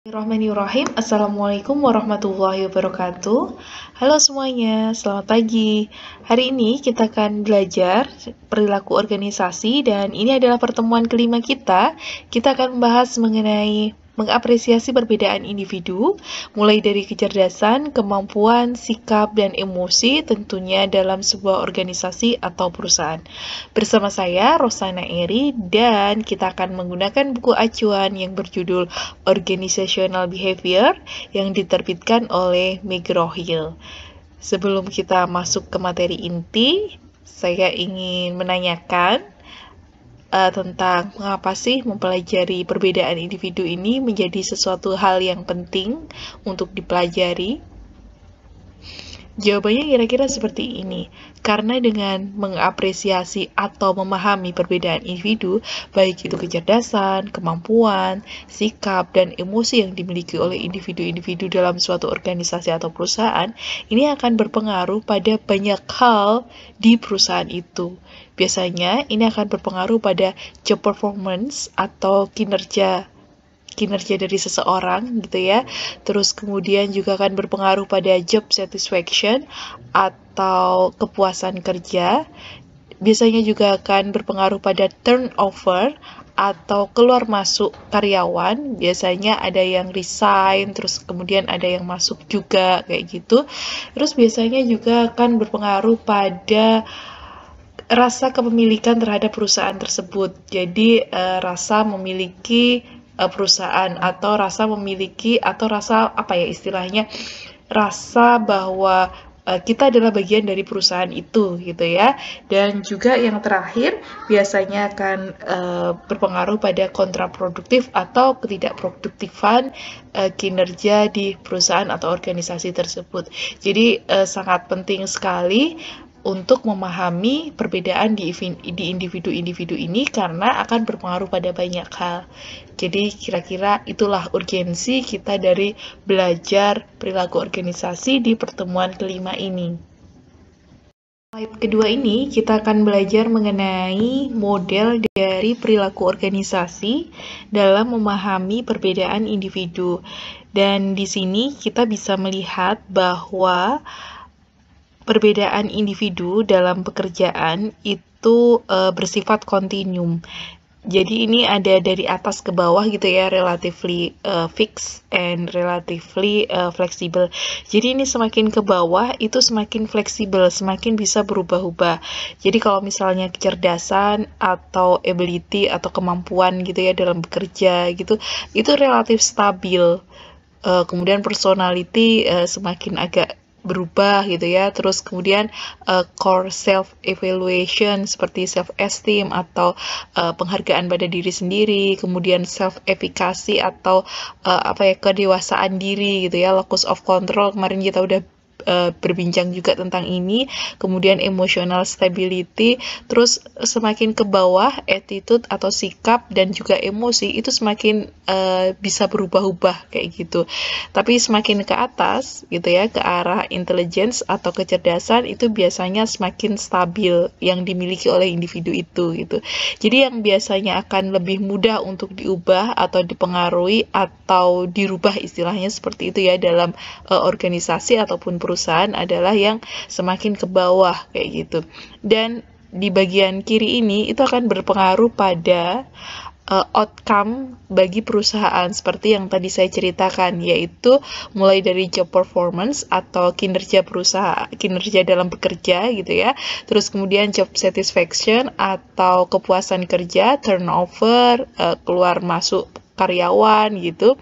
Bismillahirrahmanirrahim. Assalamualaikum warahmatullahi wabarakatuh. Halo semuanya, selamat pagi. Hari ini kita akan belajar perilaku organisasi dan ini adalah pertemuan kelima kita. Kita akan membahas mengenai mengapresiasi perbedaan individu, mulai dari kecerdasan, kemampuan, sikap, dan emosi tentunya dalam sebuah organisasi atau perusahaan. Bersama saya, Rosana Eri, dan kita akan menggunakan buku acuan yang berjudul Organizational Behavior yang diterbitkan oleh McGraw-Hill. Sebelum kita masuk ke materi inti, saya ingin menanyakan tentang mengapa sih mempelajari perbedaan individu ini menjadi sesuatu hal yang penting untuk dipelajari. Jawabannya kira-kira seperti ini. Karena dengan mengapresiasi atau memahami perbedaan individu, baik itu kecerdasan, kemampuan, sikap, dan emosi yang dimiliki oleh individu-individu dalam suatu organisasi atau perusahaan, ini akan berpengaruh pada banyak hal di perusahaan itu. Biasanya ini akan berpengaruh pada job performance atau kinerja dari seseorang gitu ya. Terus kemudian juga akan berpengaruh pada job satisfaction atau kepuasan kerja. Biasanya juga akan berpengaruh pada turnover atau keluar masuk karyawan. Biasanya ada yang resign, terus kemudian ada yang masuk juga kayak gitu. Terus biasanya juga akan berpengaruh pada rasa kepemilikan terhadap perusahaan tersebut. Jadi rasa memiliki perusahaan atau rasa memiliki atau rasa apa ya istilahnya, rasa bahwa kita adalah bagian dari perusahaan itu gitu ya. Dan juga yang terakhir biasanya akan berpengaruh pada kontraproduktif atau ketidakproduktifan kinerja di perusahaan atau organisasi tersebut. Jadi sangat penting sekali untuk memahami perbedaan di individu-individu ini karena akan berpengaruh pada banyak hal. Jadi kira-kira itulah urgensi kita dari belajar perilaku organisasi di pertemuan kelima ini. Slide kedua ini kita akan belajar mengenai model dari perilaku organisasi dalam memahami perbedaan individu. Dan di sini kita bisa melihat bahwa perbedaan individu dalam pekerjaan itu bersifat kontinum. Jadi ini ada dari atas ke bawah gitu ya, relatively fixed and relatively flexible. Jadi ini semakin ke bawah itu semakin fleksibel, semakin bisa berubah-ubah. Jadi kalau misalnya kecerdasan atau ability atau kemampuan gitu ya dalam bekerja gitu, itu relatif stabil. Kemudian personality semakin agak berubah gitu ya. Terus kemudian core self evaluation seperti self esteem atau penghargaan pada diri sendiri, kemudian self efficacy atau kedewasaan diri gitu ya, locus of control kemarin kita udah berbincang juga tentang ini. Kemudian emotional stability, terus semakin ke bawah attitude atau sikap dan juga emosi itu semakin bisa berubah-ubah kayak gitu. Tapi semakin ke atas gitu ya, ke arah intelligence atau kecerdasan itu biasanya semakin stabil yang dimiliki oleh individu itu gitu. Jadi yang biasanya akan lebih mudah untuk diubah atau dipengaruhi atau dirubah istilahnya seperti itu ya dalam organisasi ataupun perusahaan adalah yang semakin ke bawah kayak gitu. Dan di bagian kiri ini itu akan berpengaruh pada outcome bagi perusahaan seperti yang tadi saya ceritakan, yaitu mulai dari job performance atau kinerja perusahaan, kinerja dalam bekerja gitu ya. Terus kemudian job satisfaction atau kepuasan kerja, turnover, keluar masuk karyawan gitu.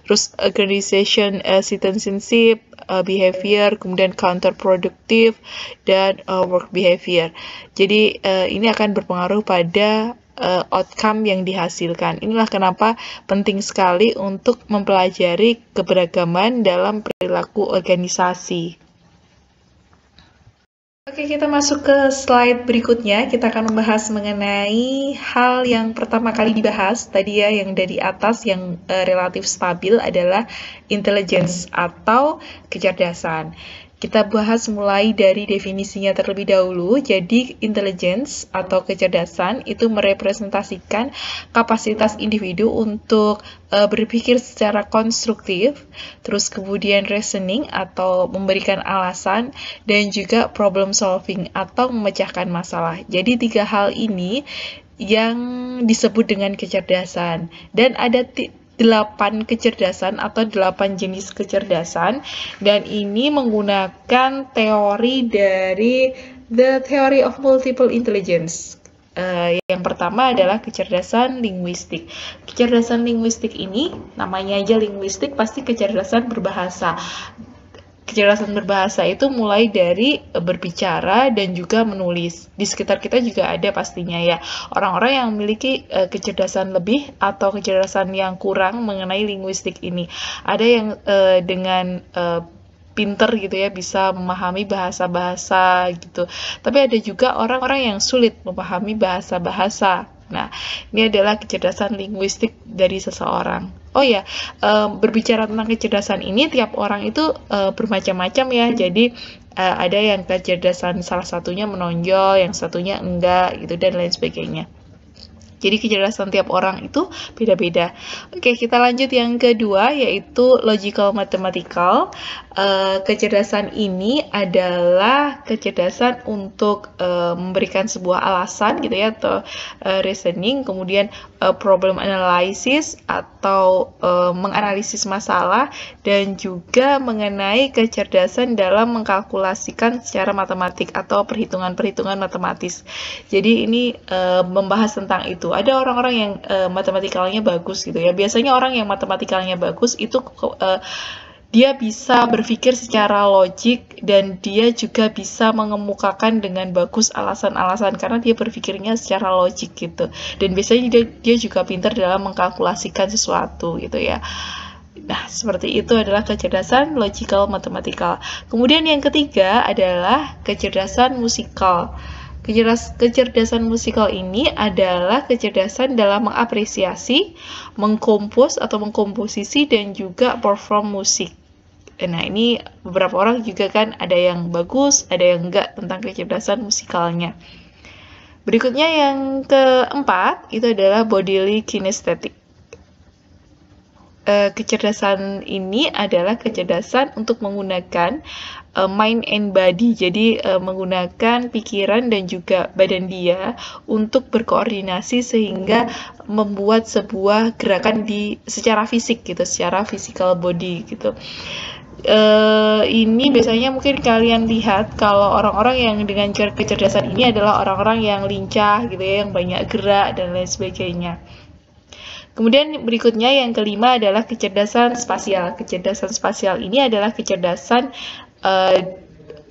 Terus organization citizenship, behavior, kemudian counterproductive dan work behavior. Jadi ini akan berpengaruh pada outcome yang dihasilkan. Inilah kenapa penting sekali untuk mempelajari keberagaman dalam perilaku organisasi. Oke, kita masuk ke slide berikutnya. Kita akan membahas mengenai hal yang pertama kali dibahas tadi ya, yang dari atas yang relatif stabil adalah intelligence atau kecerdasan. Kita bahas mulai dari definisinya terlebih dahulu. Jadi, intelligence atau kecerdasan itu merepresentasikan kapasitas individu untuk berpikir secara konstruktif, terus kemudian reasoning atau memberikan alasan, dan juga problem solving atau memecahkan masalah. Jadi, 3 hal ini yang disebut dengan kecerdasan. Dan ada 8 kecerdasan atau 8 jenis kecerdasan, dan ini menggunakan teori dari The Theory of Multiple Intelligence. Yang pertama adalah kecerdasan linguistik. Kecerdasan linguistik ini, namanya aja linguistik, pasti kecerdasan berbahasa. Kecerdasan berbahasa itu mulai dari berbicara dan juga menulis. Di sekitar kita juga ada pastinya ya, orang-orang yang memiliki kecerdasan lebih atau kecerdasan yang kurang mengenai linguistik ini. Ada yang dengan pinter gitu ya, bisa memahami bahasa-bahasa gitu. Tapi ada juga orang-orang yang sulit memahami bahasa-bahasa. Nah, ini adalah kecerdasan linguistik dari seseorang. Oh ya, berbicara tentang kecerdasan ini, tiap orang itu bermacam-macam ya. Jadi ada yang kecerdasan salah satunya menonjol, yang satunya enggak gitu, dan lain sebagainya. Jadi kecerdasan tiap orang itu beda-beda. Oke, kita lanjut yang kedua, yaitu logical mathematical. Kecerdasan ini adalah kecerdasan untuk memberikan sebuah alasan gitu ya, atau reasoning, kemudian problem analysis atau menganalisis masalah, dan juga mengenai kecerdasan dalam mengkalkulasikan secara matematik atau perhitungan-perhitungan matematis. Jadi ini membahas tentang itu. Ada orang-orang yang matematikalnya bagus gitu ya. Biasanya orang yang matematikalnya bagus itu dia bisa berpikir secara logik, dan dia juga bisa mengemukakan dengan bagus alasan-alasan karena dia berpikirnya secara logik gitu. Dan biasanya dia juga pintar dalam mengkalkulasikan sesuatu gitu ya. Nah, seperti itu adalah kecerdasan logical mathematical. Kemudian yang ketiga adalah kecerdasan musikal. Kecerdasan musikal ini adalah kecerdasan dalam mengapresiasi, mengkompos atau mengkomposisi, dan juga perform musik. Nah, ini beberapa orang juga kan ada yang bagus, ada yang enggak tentang kecerdasan musikalnya. Berikutnya yang keempat, itu adalah bodily kinesthetic. Kecerdasan ini adalah kecerdasan untuk menggunakan mind and body, jadi menggunakan pikiran dan juga badan dia untuk berkoordinasi sehingga membuat sebuah gerakan secara fisik gitu, secara physical body gitu. Ini biasanya mungkin kalian lihat kalau orang-orang yang dengan kecerdasan ini adalah orang-orang yang lincah gitu ya, yang banyak gerak dan lain sebagainya. Kemudian berikutnya yang kelima adalah kecerdasan spasial. Kecerdasan spasial ini adalah kecerdasan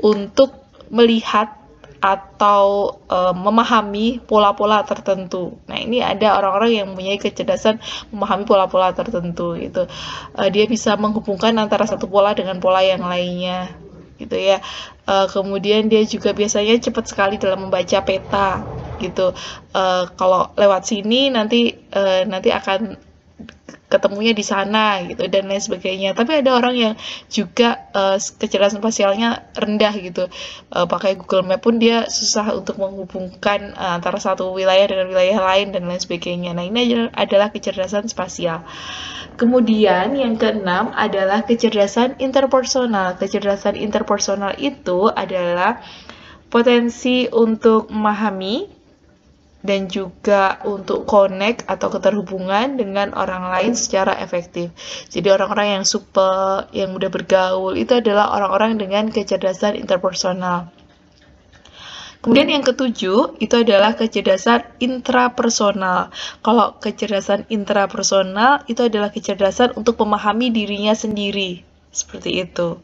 untuk melihat atau memahami pola-pola tertentu. Nah, ini ada orang-orang yang mempunyai kecerdasan memahami pola-pola tertentu gitu. Dia bisa menghubungkan antara satu pola dengan pola yang lainnya gitu ya. Kemudian dia juga biasanya cepat sekali dalam membaca peta gitu. Kalau lewat sini nanti akan ketemunya di sana gitu dan lain sebagainya. Tapi ada orang yang juga kecerdasan spasialnya rendah gitu. Pakai Google Map pun dia susah untuk menghubungkan antara satu wilayah dengan wilayah lain dan lain sebagainya. Nah, ini adalah kecerdasan spasial. Kemudian yang keenam adalah kecerdasan interpersonal. Kecerdasan interpersonal itu adalah potensi untuk memahami dan juga untuk connect atau keterhubungan dengan orang lain secara efektif. Jadi orang-orang yang supel, yang mudah bergaul, itu adalah orang-orang dengan kecerdasan interpersonal. Kemudian yang ketujuh, itu adalah kecerdasan intrapersonal. Kalau kecerdasan intrapersonal, itu adalah kecerdasan untuk memahami dirinya sendiri. Seperti itu.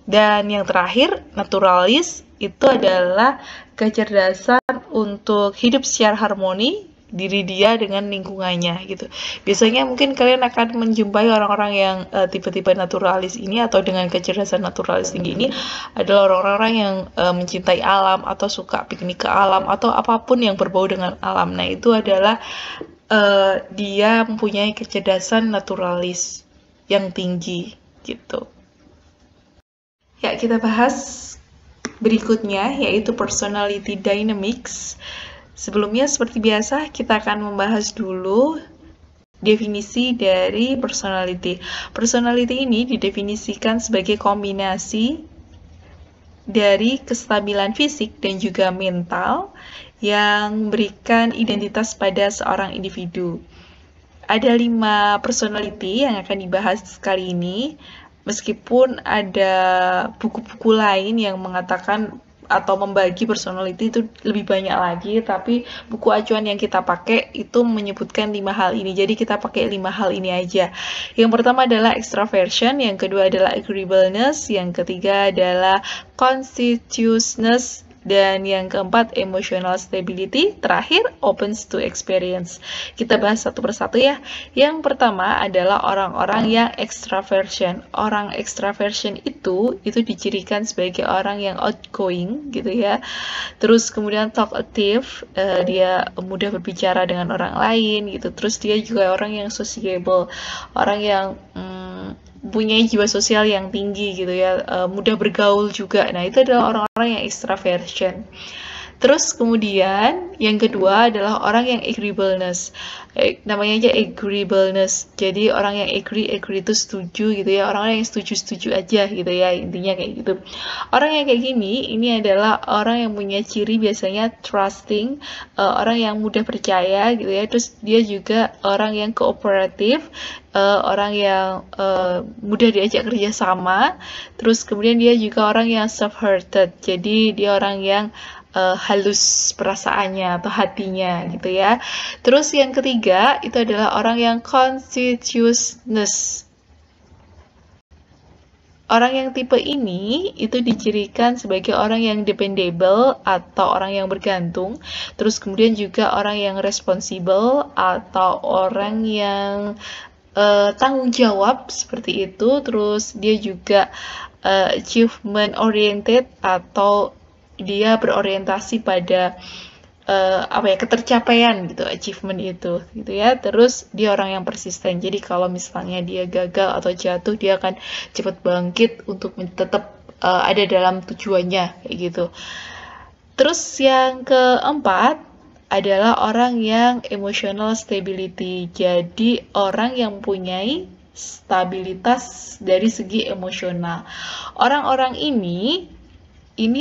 Dan yang terakhir, naturalis, itu adalah kecerdasan untuk hidup secara harmoni diri dia dengan lingkungannya gitu. Biasanya mungkin kalian akan menjumpai orang-orang yang tipe-tipe naturalis ini atau dengan kecerdasan naturalis tinggi ini adalah orang-orang yang mencintai alam atau suka piknik ke alam atau apapun yang berbau dengan alam. Nah, itu adalah dia mempunyai kecerdasan naturalis yang tinggi gitu. Ya, kita bahas berikutnya, yaitu personality dynamics. Sebelumnya, seperti biasa, kita akan membahas dulu definisi dari personality. Personality ini didefinisikan sebagai kombinasi dari kestabilan fisik dan juga mental yang memberikan identitas pada seorang individu. Ada 5 personality yang akan dibahas kali ini, meskipun ada buku-buku lain yang mengatakan atau membagi personality itu lebih banyak lagi, tapi buku acuan yang kita pakai itu menyebutkan 5 hal ini, jadi kita pakai 5 hal ini aja. Yang pertama adalah extraversion, yang kedua adalah agreeableness, yang ketiga adalah conscientiousness, dan yang keempat, emotional stability. Terakhir, opens to experience. Kita bahas satu persatu ya. Yang pertama adalah orang-orang yang extraversion. Orang extraversion itu dicirikan sebagai orang yang outgoing gitu ya. Terus kemudian talkative, dia mudah berbicara dengan orang lain gitu. Terus dia juga orang yang sociable, orang yang punya jiwa sosial yang tinggi gitu ya, mudah bergaul juga. Nah, itu adalah orang-orang yang extraversion. Terus kemudian yang kedua adalah orang yang agreeableness. Namanya aja agreeableness. Jadi orang yang agree itu setuju gitu ya. Orang-orang yang setuju aja gitu ya. Intinya kayak gitu. Orang yang kayak gini, ini adalah orang yang punya ciri biasanya trusting, orang yang mudah percaya gitu ya. Terus dia juga orang yang kooperatif, orang yang mudah diajak kerja sama. Terus kemudian dia juga orang yang soft-hearted. Jadi dia orang yang halus perasaannya atau hatinya gitu ya. Terus yang ketiga itu adalah orang yang conscientiousness. Orang yang tipe ini itu dicirikan sebagai orang yang dependable atau orang yang bergantung. Terus kemudian juga orang yang responsible atau orang yang tanggung jawab seperti itu. Terus dia juga achievement oriented atau dia berorientasi pada ketercapaian gitu, achievement itu gitu ya. Terus dia orang yang persisten, jadi kalau misalnya dia gagal atau jatuh, dia akan cepat bangkit untuk tetap ada dalam tujuannya kayak gitu. Terus yang keempat adalah orang yang emotional stability, jadi orang yang mempunyai stabilitas dari segi emosional. Orang-orang ini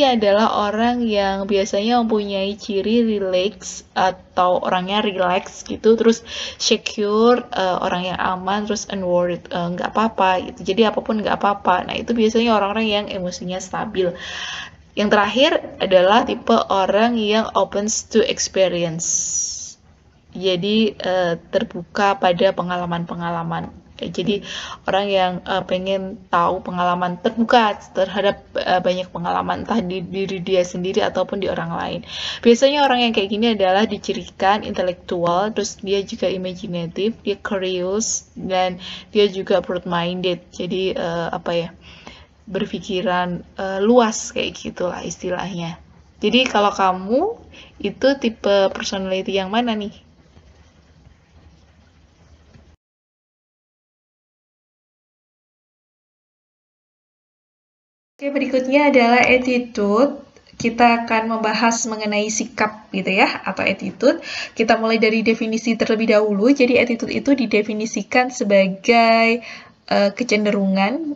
adalah orang yang biasanya mempunyai ciri relax atau orangnya relax gitu, terus secure, orang yang aman, terus unworried, nggak apa-apa gitu. Jadi apapun nggak apa-apa. Nah, itu biasanya orang-orang yang emosinya stabil. Yang terakhir adalah tipe orang yang opens to experience. Jadi terbuka pada pengalaman-pengalaman. Jadi orang yang pengen tahu pengalaman, terbuka terhadap banyak pengalaman, entah di diri dia sendiri ataupun di orang lain. Biasanya orang yang kayak gini adalah dicirikan intelektual, terus dia juga imaginative, dia curious, dan dia juga broad-minded. Jadi berpikiran luas kayak gitulah istilahnya. Jadi kalau kamu itu tipe personality yang mana nih? Oke, berikutnya adalah attitude. Kita akan membahas mengenai sikap gitu ya, atau attitude. Kita mulai dari definisi terlebih dahulu. Jadi attitude itu didefinisikan sebagai kecenderungan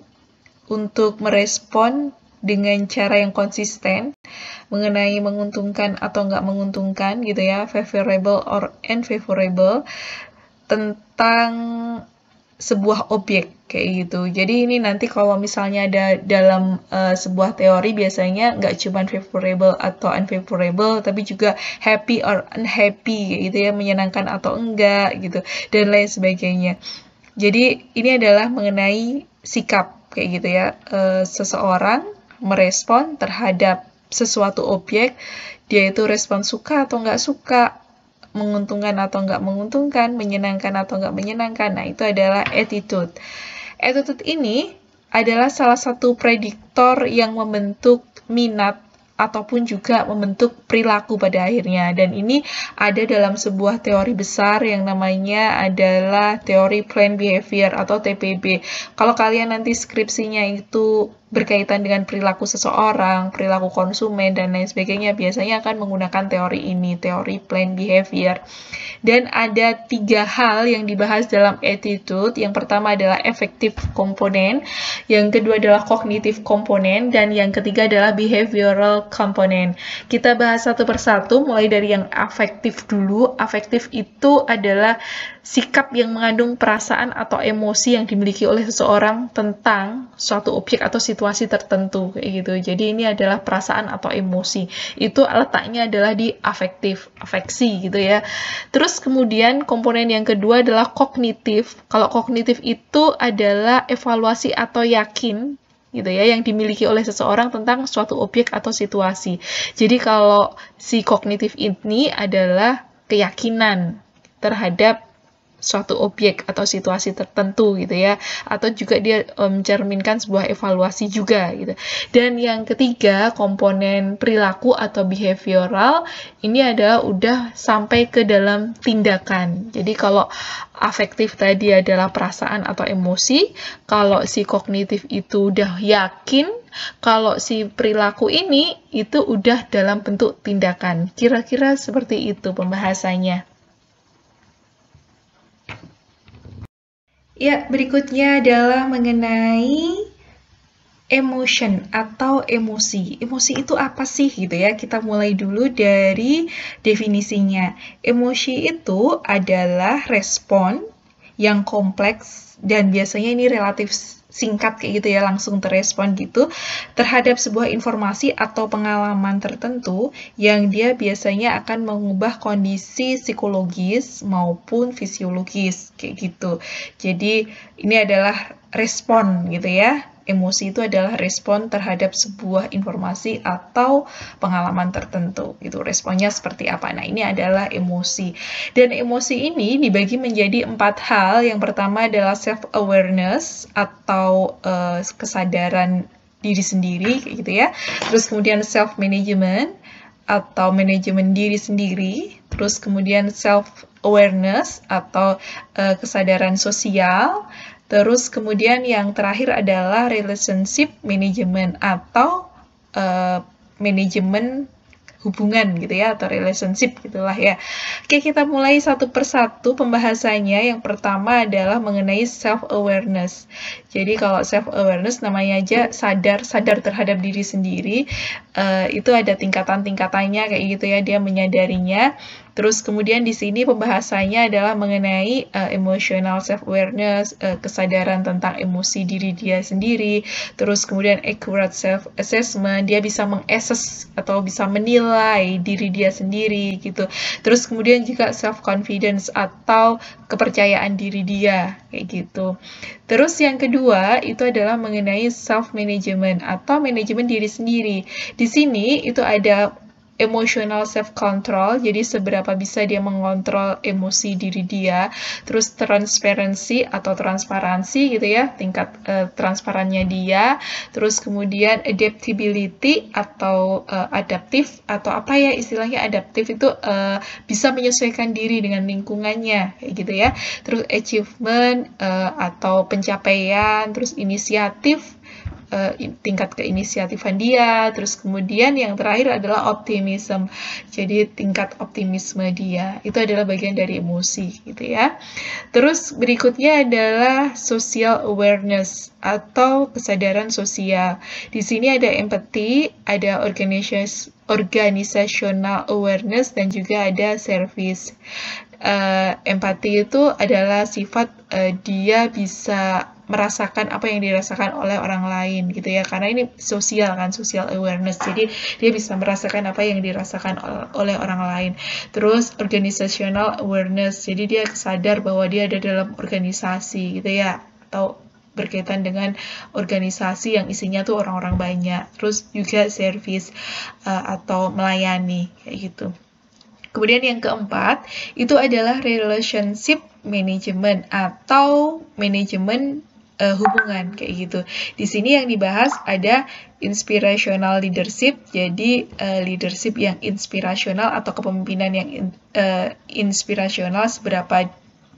untuk merespon dengan cara yang konsisten mengenai menguntungkan atau nggak menguntungkan gitu ya, favorable or unfavorable, tentang sebuah objek kayak gitu. Jadi ini nanti kalau misalnya ada dalam sebuah teori biasanya nggak cuma favorable atau unfavorable, tapi juga happy or unhappy gitu ya, menyenangkan atau enggak gitu, dan lain sebagainya. Jadi ini adalah mengenai sikap kayak gitu ya, seseorang merespon terhadap sesuatu objek, dia itu respon suka atau nggak suka, menguntungkan atau nggak menguntungkan, menyenangkan atau nggak menyenangkan. Nah, itu adalah attitude. Attitude ini adalah salah satu prediktor yang membentuk minat ataupun juga membentuk perilaku pada akhirnya. Dan ini ada dalam sebuah teori besar yang namanya adalah teori planned behavior atau TPB. Kalau kalian nanti skripsinya itu berkaitan dengan perilaku seseorang, perilaku konsumen, dan lain sebagainya, biasanya akan menggunakan teori ini, teori planned behavior. Dan ada 3 hal yang dibahas dalam attitude. Yang pertama adalah affective component, yang kedua adalah cognitive component, dan yang ketiga adalah behavioral component. Kita bahas satu persatu, mulai dari yang affective dulu. Affective itu adalah sikap yang mengandung perasaan atau emosi yang dimiliki oleh seseorang tentang suatu objek atau situasi tertentu, kayak gitu. Jadi ini adalah perasaan atau emosi. Itu letaknya adalah di affective, afeksi gitu ya. Terus kemudian komponen yang kedua adalah kognitif. Kalau kognitif itu adalah evaluasi atau yakin gitu ya, yang dimiliki oleh seseorang tentang suatu objek atau situasi. Jadi kalau si kognitif ini adalah keyakinan terhadap suatu objek atau situasi tertentu gitu ya, atau juga dia mencerminkan sebuah evaluasi juga gitu. Dan yang ketiga, komponen perilaku atau behavioral ini adalah udah sampai ke dalam tindakan. Jadi kalau afektif tadi adalah perasaan atau emosi, kalau si kognitif itu udah yakin, kalau si perilaku ini itu udah dalam bentuk tindakan. Kira-kira seperti itu pembahasannya. Ya, berikutnya adalah mengenai emotion atau emosi. Emosi itu apa sih gitu ya? Kita mulai dulu dari definisinya. Emosi itu adalah respon yang kompleks dan biasanya ini relatif singkat kayak gitu ya, langsung terrespon gitu terhadap sebuah informasi atau pengalaman tertentu yang dia biasanya akan mengubah kondisi psikologis maupun fisiologis kayak gitu. Jadi ini adalah respon gitu ya. Emosi itu adalah respon terhadap sebuah informasi atau pengalaman tertentu gitu. Responnya seperti apa? Nah, ini adalah emosi. Dan emosi ini dibagi menjadi 4 hal. Yang pertama adalah self-awareness atau kesadaran diri sendiri kayak gitu ya. Terus kemudian self-management atau manajemen diri sendiri. Terus kemudian self-awareness atau kesadaran sosial. Terus kemudian yang terakhir adalah relationship management atau manajemen hubungan gitu ya, atau relationship gitulah ya. Oke, kita mulai satu persatu pembahasannya. Yang pertama adalah mengenai self-awareness. Jadi kalau self-awareness namanya aja sadar terhadap diri sendiri. Itu ada tingkatan-tingkatannya kayak gitu ya, dia menyadarinya. Terus kemudian di sini pembahasannya adalah mengenai emotional self-awareness, kesadaran tentang emosi diri dia sendiri. Terus kemudian accurate self-assessment, dia bisa meng-assess atau bisa menilai diri dia sendiri gitu. Terus kemudian juga self-confidence atau kepercayaan diri dia kayak gitu. Terus yang kedua itu adalah mengenai self-management atau manajemen diri sendiri. Di sini itu ada emotional self-control, jadi seberapa bisa dia mengontrol emosi diri dia. Terus transparency atau transparansi gitu ya, tingkat transparannya dia. Terus kemudian adaptability atau adaptif, atau apa ya istilahnya adaptif itu bisa menyesuaikan diri dengan lingkungannya kayak gitu ya. Terus achievement atau pencapaian, terus inisiatif, tingkat keinisiatifan dia. Terus kemudian yang terakhir adalah optimism, jadi tingkat optimisme dia. Itu adalah bagian dari emosi gitu ya. Terus berikutnya adalah social awareness atau kesadaran sosial. Di sini ada empathy, ada organizational awareness, dan juga ada service. Empati itu adalah sifat dia bisa merasakan apa yang dirasakan oleh orang lain gitu ya, karena ini sosial kan, social awareness, jadi dia bisa merasakan apa yang dirasakan oleh orang lain. Terus organizational awareness, jadi dia sadar bahwa dia ada dalam organisasi gitu ya, atau berkaitan dengan organisasi yang isinya tuh orang-orang banyak. Terus juga service atau melayani kayak gitu. Kemudian yang keempat itu adalah relationship management atau manajemen hubungan kayak gitu. Di sini yang dibahas ada inspirational leadership, jadi leadership yang inspirasional atau kepemimpinan yang inspirasional, seberapa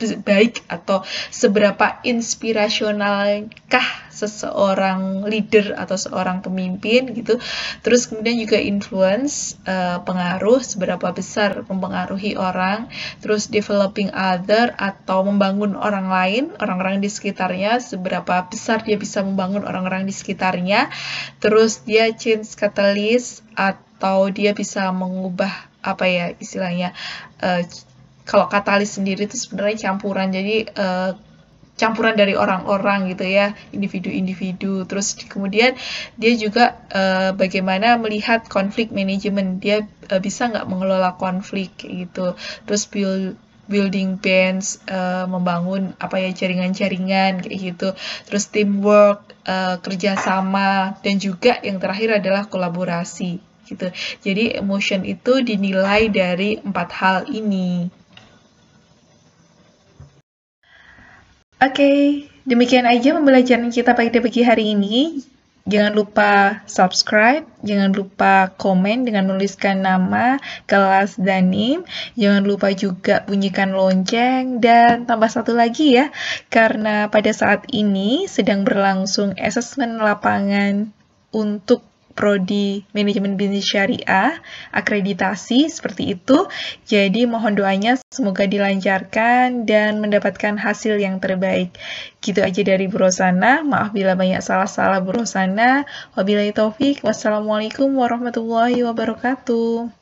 baik atau seberapa inspirasionalkah seseorang leader atau seorang pemimpin gitu. Terus kemudian juga influence, pengaruh, seberapa besar mempengaruhi orang, terus developing other atau membangun orang lain, orang-orang di sekitarnya, seberapa besar dia bisa membangun orang-orang di sekitarnya. Terus dia change catalyst atau dia bisa mengubah apa ya istilahnya, kalau katalis sendiri itu sebenarnya campuran, jadi campuran dari orang-orang gitu ya, individu-individu. Terus kemudian dia juga bagaimana melihat konflik manajemen, dia bisa nggak mengelola konflik gitu. Terus building bands, membangun apa ya jaringan-jaringan kayak gitu. Terus teamwork, kerjasama, dan juga yang terakhir adalah kolaborasi gitu. Jadi emotion itu dinilai dari 4 hal ini. Oke, demikian aja pembelajaran kita pada pagi hari ini. Jangan lupa subscribe, jangan lupa komen dengan menuliskan nama, kelas, dan NIM. Jangan lupa juga bunyikan lonceng, dan tambah satu lagi ya, karena pada saat ini sedang berlangsung asesmen lapangan untuk Prodi Manajemen Bisnis Syariah, akreditasi seperti itu. Jadi mohon doanya semoga dilancarkan dan mendapatkan hasil yang terbaik. Gitu aja dari Bu Rosana. Maaf bila banyak salah-salah Bu Rosana. Wabillahi taufik. Wassalamualaikum warahmatullahi wabarakatuh.